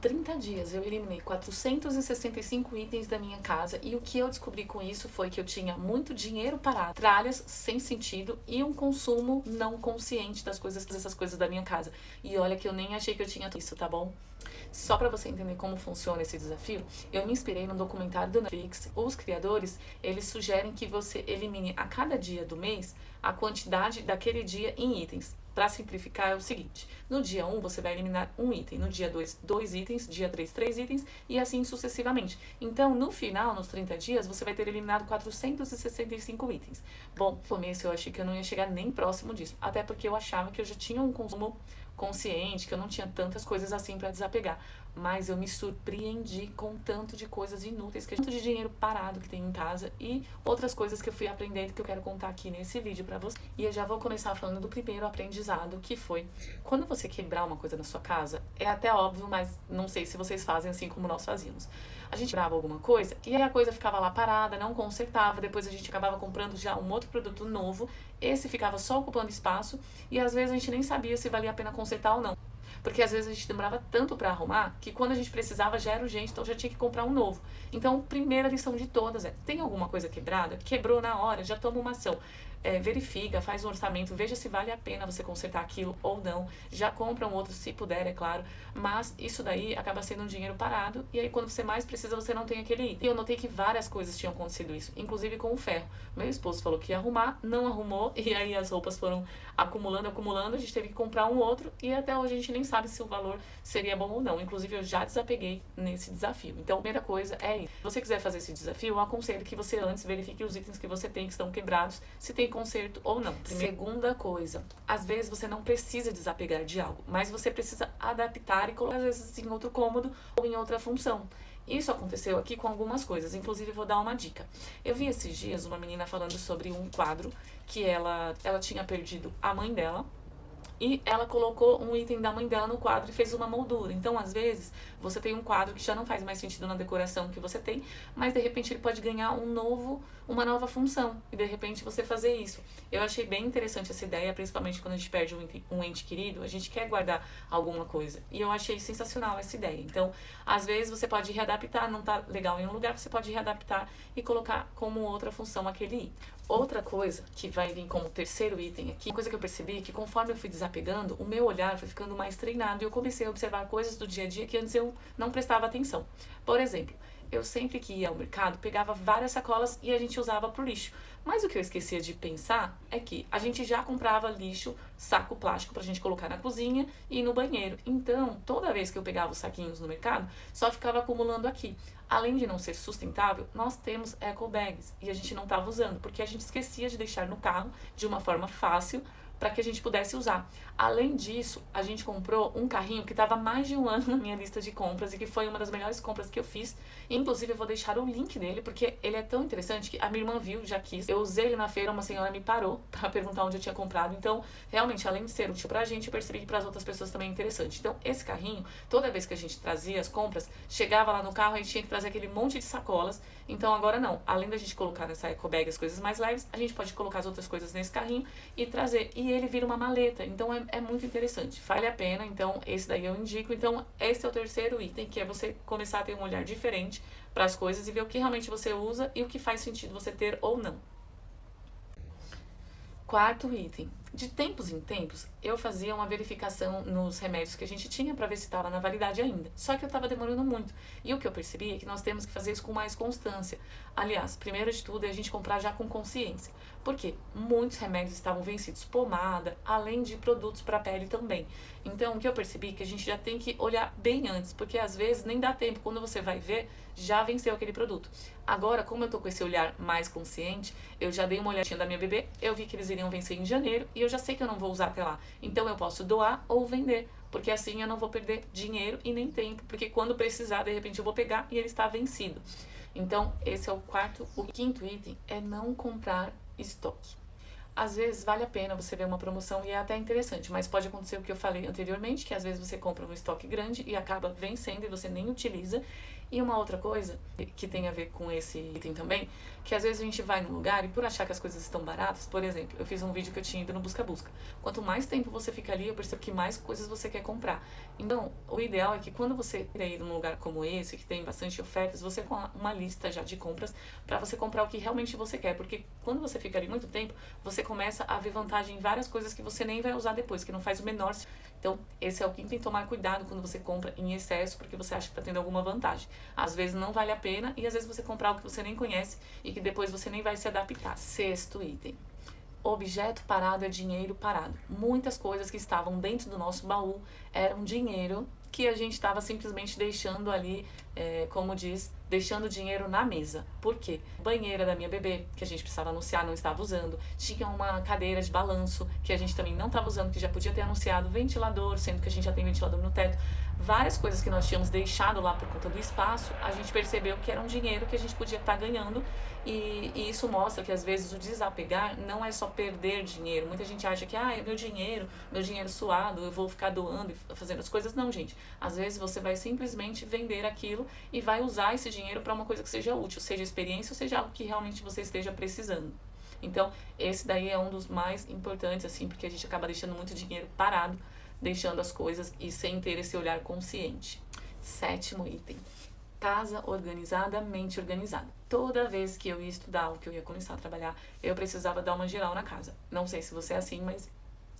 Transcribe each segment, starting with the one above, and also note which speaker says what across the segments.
Speaker 1: 30 dias eu eliminei 465 itens da minha casa e o que eu descobri com isso foi que eu tinha muito dinheiro parado, tralhas sem sentido e um consumo não consciente das coisas, essas coisas da minha casa. E olha que eu nem achei que eu tinha isso, tá bom? Só para você entender como funciona esse desafio, eu me inspirei num documentário do Netflix. Os criadores, eles sugerem que você elimine a cada dia do mês a quantidade daquele dia em itens. Para simplificar é o seguinte, no dia 1 você vai eliminar um item, no dia 2, 2 itens, dia 3, 3 itens e assim sucessivamente. Então, no final, nos 30 dias, você vai ter eliminado 465 itens. Bom, no começo eu achei que eu não ia chegar nem próximo disso, até porque eu achava que eu já tinha um consumo consciente, que eu não tinha tantas coisas assim para desapegar. Mas eu me surpreendi com tanto de coisas inúteis, tanto de dinheiro parado que tem em casa e outras coisas que eu fui aprendendo que eu quero contar aqui nesse vídeo pra você. E eu já vou começar falando do primeiro aprendizado, que foi quando você quebrar uma coisa na sua casa, é até óbvio, mas não sei se vocês fazem assim como nós fazíamos. A gente quebrava alguma coisa e aí a coisa ficava lá parada, não consertava, depois a gente acabava comprando já um outro produto novo, esse ficava só ocupando espaço e às vezes a gente nem sabia se valia a pena consertar ou não. Porque às vezes a gente demorava tanto para arrumar que quando a gente precisava já era urgente, então já tinha que comprar um novo. Então, primeira lição de todas é: tem alguma coisa quebrada? Quebrou na hora, já toma uma ação. Verifica, faz um orçamento, veja se vale a pena você consertar aquilo ou não. Já compra um outro se puder, é claro. Mas isso daí acaba sendo um dinheiro parado e aí quando você mais precisa você não tem aquele item. E eu notei que várias coisas tinham acontecido isso, inclusive com o ferro. Meu esposo falou que ia arrumar, não arrumou e aí as roupas foram acumulando, a gente teve que comprar um outro e até hoje a gente nem sabe se o valor seria bom ou não. Inclusive eu já desapeguei nesse desafio. Então, a primeira coisa é isso. Se você quiser fazer esse desafio, eu aconselho que você antes verifique os itens que você tem que estão quebrados, se tem conserto ou não. Segunda coisa, às vezes você não precisa desapegar de algo, mas você precisa adaptar e colocar às vezes em outro cômodo ou em outra função. Isso aconteceu aqui com algumas coisas, inclusive vou dar uma dica. Eu vi esses dias uma menina falando sobre um quadro que ela tinha perdido a mãe dela, e ela colocou um item da mãe dela no quadro e fez uma moldura. Então, às vezes, você tem um quadro que já não faz mais sentido na decoração que você tem, mas de repente ele pode ganhar uma nova função. E de repente você fazer isso. Eu achei bem interessante essa ideia, principalmente quando a gente perde um ente querido, a gente quer guardar alguma coisa. E eu achei sensacional essa ideia. Então, às vezes você pode readaptar, não tá legal em um lugar, você pode readaptar e colocar como outra função aquele item. Outra coisa que vai vir como terceiro item aqui, uma coisa que eu percebi é que conforme eu fui desapegando, o meu olhar foi ficando mais treinado e eu comecei a observar coisas do dia a dia que antes eu não prestava atenção. Por exemplo, eu sempre que ia ao mercado, pegava várias sacolas e a gente usava pro lixo. Mas o que eu esquecia de pensar é que a gente já comprava lixo, saco plástico pra gente colocar na cozinha e no banheiro. Então, toda vez que eu pegava os saquinhos no mercado, só ficava acumulando aqui. Além de não ser sustentável, nós temos eco bags e a gente não estava usando, porque a gente esquecia de deixar no carro de uma forma fácil para que a gente pudesse usar. Além disso, a gente comprou um carrinho que estava mais de um ano na minha lista de compras e que foi uma das melhores compras que eu fiz. Inclusive, eu vou deixar o link dele, porque ele é tão interessante que a minha irmã viu, já quis. Eu usei ele na feira, uma senhora me parou para perguntar onde eu tinha comprado. Então, realmente, além de ser útil pra gente, eu percebi que para as outras pessoas também é interessante. Então, esse carrinho, toda vez que a gente trazia as compras, chegava lá no carro, a gente tinha que trazer aquele monte de sacolas. Então, agora não. Além da gente colocar nessa eco bag as coisas mais leves, a gente pode colocar as outras coisas nesse carrinho e trazer. E ele vira uma maleta. Então, é muito interessante. Vale a pena. Então, esse daí eu indico. Então, esse é o terceiro item, que é você começar a ter um olhar diferente para as coisas e ver o que realmente você usa e o que faz sentido você ter ou não. Quarto item. De tempos em tempos, eu fazia uma verificação nos remédios que a gente tinha para ver se estava na validade ainda. Só que eu estava demorando muito. E o que eu percebi é que nós temos que fazer isso com mais constância. Aliás, primeiro de tudo é a gente comprar já com consciência. Por quê? Muitos remédios estavam vencidos, pomada, além de produtos para a pele também. Então, o que eu percebi é que a gente já tem que olhar bem antes, porque às vezes nem dá tempo. Quando você vai ver, já venceu aquele produto. Agora, como eu tô com esse olhar mais consciente, eu já dei uma olhadinha da minha bebê, eu vi que eles iriam vencer em janeiro e eu já sei que eu não vou usar até lá. Então, eu posso doar ou vender, porque assim eu não vou perder dinheiro e nem tempo, porque quando precisar, de repente eu vou pegar e ele está vencido. Então, esse é o quarto. O quinto item é não comprar estoque. Às vezes vale a pena você ver uma promoção e é até interessante, mas pode acontecer o que eu falei anteriormente, que às vezes você compra um estoque grande e acaba vencendo e você nem utiliza. E uma outra coisa que tem a ver com esse item também, que às vezes a gente vai num lugar e por achar que as coisas estão baratas, por exemplo, eu fiz um vídeo que eu tinha ido no Busca-Busca. Quanto mais tempo você fica ali, eu percebo que mais coisas você quer comprar. Então, o ideal é que quando você ir num lugar como esse, que tem bastante ofertas, você com uma lista já de compras para você comprar o que realmente você quer. Porque quando você fica ali muito tempo, você começa a ver vantagem em várias coisas que você nem vai usar depois, que não faz o menor sentido. Então, esse é o que tem que tomar cuidado quando você compra em excesso, porque você acha que está tendo alguma vantagem. Às vezes não vale a pena e às vezes você comprar algo que você nem conhece e que depois você nem vai se adaptar. Sexto item. Objeto parado é dinheiro parado. Muitas coisas que estavam dentro do nosso baú eram dinheiro que a gente estava simplesmente deixando ali, como diz, deixando dinheiro na mesa. Por quê? Banheira da minha bebê, que a gente precisava anunciar, não estava usando. Tinha uma cadeira de balanço, que a gente também não estava usando, que já podia ter anunciado. Ventilador, sendo que a gente já tem ventilador no teto. Várias coisas que nós tínhamos deixado lá por conta do espaço, a gente percebeu que era um dinheiro que a gente podia estar ganhando. E isso mostra que às vezes o desapegar não é só perder dinheiro. Muita gente acha que é meu dinheiro suado, eu vou ficar doando e fazendo as coisas. Não, gente. Às vezes você vai simplesmente vender aquilo e vai usar esse dinheiro para uma coisa que seja útil, seja experiência ou seja algo que realmente você esteja precisando. Então, esse daí é um dos mais importantes, assim, porque a gente acaba deixando muito dinheiro parado, deixando as coisas e sem ter esse olhar consciente. Sétimo item. Casa organizada, mente organizada. Toda vez que eu ia estudar ou que eu ia começar a trabalhar, eu precisava dar uma geral na casa. Não sei se você é assim, mas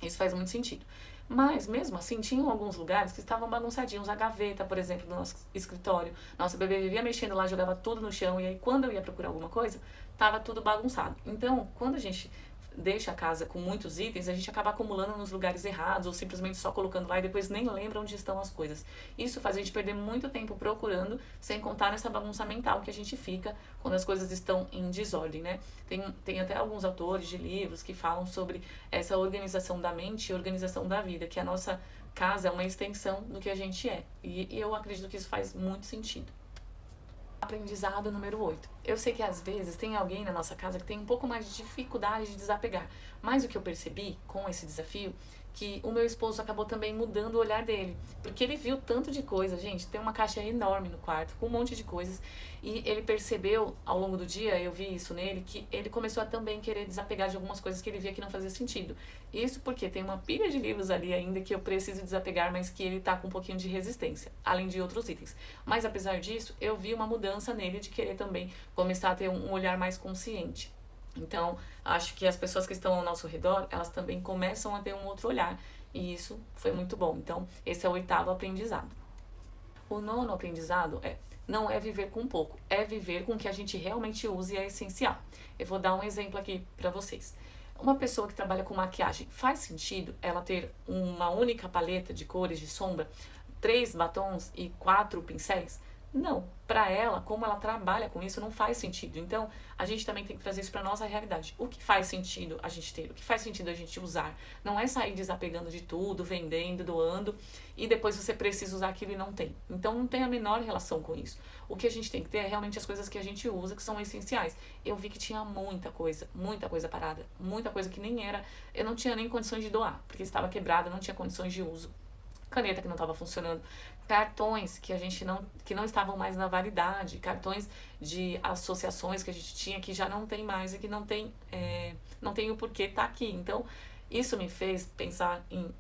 Speaker 1: isso faz muito sentido. Mas, mesmo assim, tinham alguns lugares que estavam bagunçadinhos. A gaveta, por exemplo, do nosso escritório. Nossa bebê vivia mexendo lá, jogava tudo no chão. E aí, quando eu ia procurar alguma coisa, tava tudo bagunçado. Então, quando a gente deixa a casa com muitos itens, a gente acaba acumulando nos lugares errados ou simplesmente só colocando lá e depois nem lembra onde estão as coisas. Isso faz a gente perder muito tempo procurando, sem contar nessa bagunça mental que a gente fica quando as coisas estão em desordem, né? Tem até alguns autores de livros que falam sobre essa organização da mente e organização da vida, que a nossa casa é uma extensão do que a gente é. E eu acredito que isso faz muito sentido. Aprendizado número 8. Eu sei que às vezes tem alguém na nossa casa que tem um pouco mais de dificuldade de desapegar, mas o que eu percebi com esse desafio, que o meu esposo acabou também mudando o olhar dele, porque ele viu tanto de coisa, gente, tem uma caixa enorme no quarto, com um monte de coisas, e ele percebeu ao longo do dia, eu vi isso nele, que ele começou a também querer desapegar de algumas coisas que ele via que não fazia sentido. Isso porque tem uma pilha de livros ali ainda que eu preciso desapegar, mas que ele tá com um pouquinho de resistência, além de outros itens. Mas apesar disso, eu vi uma mudança nele de querer também começar a ter um olhar mais consciente. Então, acho que as pessoas que estão ao nosso redor, elas também começam a ter um outro olhar. E isso foi muito bom. Então, esse é o 8º aprendizado. O 9º aprendizado não é viver com pouco, é viver com o que a gente realmente usa e é essencial. Eu vou dar um exemplo aqui para vocês. Uma pessoa que trabalha com maquiagem, faz sentido ela ter uma única paleta de cores de sombra, 3 batons e 4 pincéis? Não, para ela, como ela trabalha com isso, não faz sentido. Então, a gente também tem que trazer isso para nossa realidade. O que faz sentido a gente ter? O que faz sentido a gente usar? Não é sair desapegando de tudo, vendendo, doando, e depois você precisa usar aquilo e não tem. Então, não tem a menor relação com isso. O que a gente tem que ter é realmente as coisas que a gente usa, que são essenciais. Eu vi que tinha muita coisa parada, muita coisa que nem era... Eu não tinha nem condições de doar, porque estava quebrada, não tinha condições de uso. Caneta que não estava funcionando, cartões que não estavam mais na validade, cartões de associações que a gente tinha que já não tem mais e que não tem o porquê estar aqui. Então, isso me fez pensar em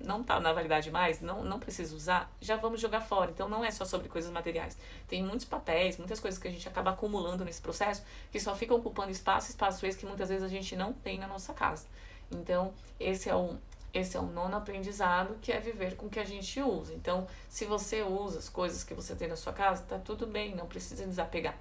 Speaker 1: não tá na validade mais, não preciso usar, já vamos jogar fora. Então, não é só sobre coisas materiais. Tem muitos papéis, muitas coisas que a gente acaba acumulando nesse processo que só ficam ocupando espaço esse que muitas vezes a gente não tem na nossa casa. Então, esse é o 9º aprendizado, que é viver com o que a gente usa. Então, se você usa as coisas que você tem na sua casa, tá tudo bem, não precisa desapegar.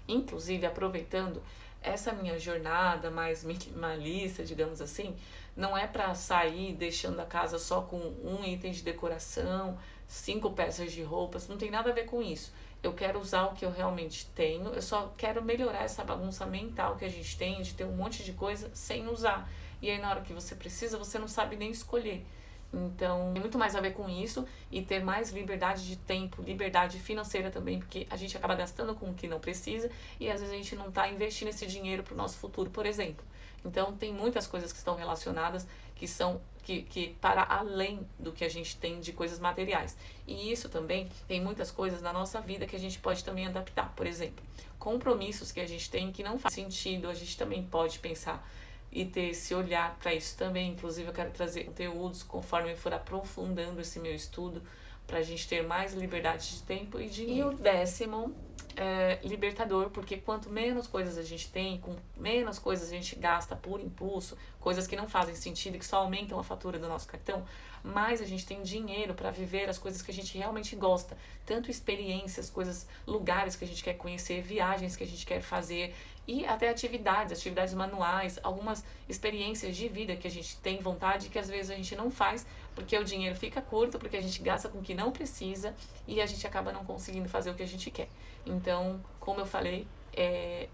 Speaker 1: Inclusive, aproveitando essa minha jornada mais minimalista, digamos assim, não é para sair deixando a casa só com um item de decoração, 5 peças de roupas, não tem nada a ver com isso. Eu quero usar o que eu realmente tenho, eu só quero melhorar essa bagunça mental que a gente tem de ter um monte de coisa sem usar. E aí, na hora que você precisa, você não sabe nem escolher. Então, tem muito mais a ver com isso e ter mais liberdade de tempo, liberdade financeira também, porque a gente acaba gastando com o que não precisa e às vezes a gente não está investindo esse dinheiro para o nosso futuro, por exemplo. Então tem muitas coisas que estão relacionadas que são que para além do que a gente tem de coisas materiais. E isso também tem muitas coisas na nossa vida que a gente pode também adaptar. Por exemplo, compromissos que a gente tem que não faz sentido, a gente também pode pensar e ter esse olhar para isso também. Inclusive eu quero trazer conteúdos conforme eu for aprofundando esse meu estudo, para a gente ter mais liberdade de tempo e dinheiro. E o 10º é libertador, porque quanto menos coisas a gente tem, com menos coisas a gente gasta por impulso, coisas que não fazem sentido e que só aumentam a fatura do nosso cartão, mais a gente tem dinheiro para viver as coisas que a gente realmente gosta, tanto experiências, coisas, lugares que a gente quer conhecer, viagens que a gente quer fazer e até atividades manuais, algumas experiências de vida que a gente tem vontade e que às vezes a gente não faz porque o dinheiro fica curto, porque a gente gasta com o que não precisa e a gente acaba não conseguindo fazer o que a gente quer. Então, como eu falei,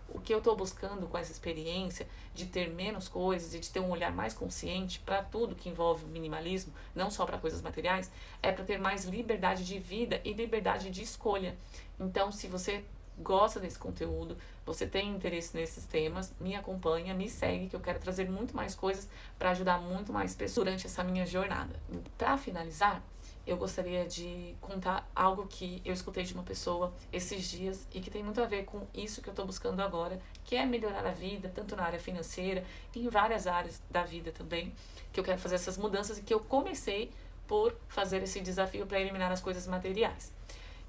Speaker 1: o que eu estou buscando com essa experiência de ter menos coisas e de ter um olhar mais consciente para tudo que envolve minimalismo, não só para coisas materiais, é para ter mais liberdade de vida e liberdade de escolha. Então, se você gosta desse conteúdo, você tem interesse nesses temas, me acompanha, me segue, que eu quero trazer muito mais coisas para ajudar muito mais pessoas durante essa minha jornada. Para finalizar, eu gostaria de contar algo que eu escutei de uma pessoa esses dias e que tem muito a ver com isso que eu estou buscando agora, que é melhorar a vida, tanto na área financeira e em várias áreas da vida também, que eu quero fazer essas mudanças e que eu comecei por fazer esse desafio para eliminar as coisas materiais.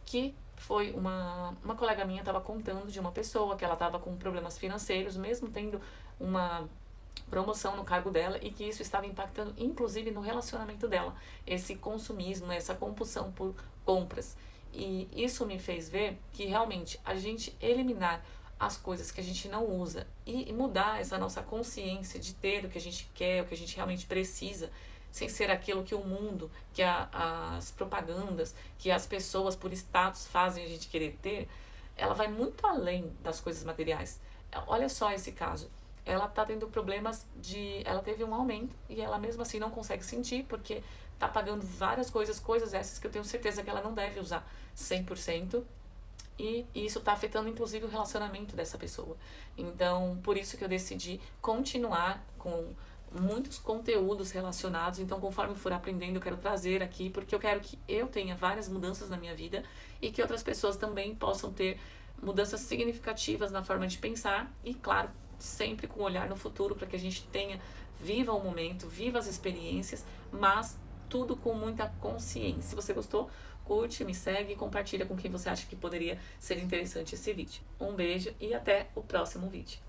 Speaker 1: Que foi uma colega minha estava contando de uma pessoa que ela estava com problemas financeiros, mesmo tendo uma promoção no cargo dela, e que isso estava impactando inclusive no relacionamento dela, esse consumismo, essa compulsão por compras. E isso me fez ver que realmente a gente eliminar as coisas que a gente não usa e mudar essa nossa consciência de ter o que a gente quer, o que a gente realmente precisa, sem ser aquilo que o mundo, que as propagandas, que as pessoas por status fazem a gente querer ter, ela vai muito além das coisas materiais. Olha só esse caso. Ela tá tendo problemas ela teve um aumento e ela mesmo assim não consegue sentir porque tá pagando várias coisas essas que eu tenho certeza que ela não deve usar 100%. E isso está afetando inclusive o relacionamento dessa pessoa. Então, por isso que eu decidi continuar com muitos conteúdos relacionados. Então, conforme for aprendendo, eu quero trazer aqui, porque eu quero que eu tenha várias mudanças na minha vida e que outras pessoas também possam ter mudanças significativas na forma de pensar e, claro, sempre com um olhar no futuro para que a gente viva o momento, viva as experiências, mas tudo com muita consciência. Se você gostou, curte, me segue e compartilha com quem você acha que poderia ser interessante esse vídeo. Um beijo e até o próximo vídeo.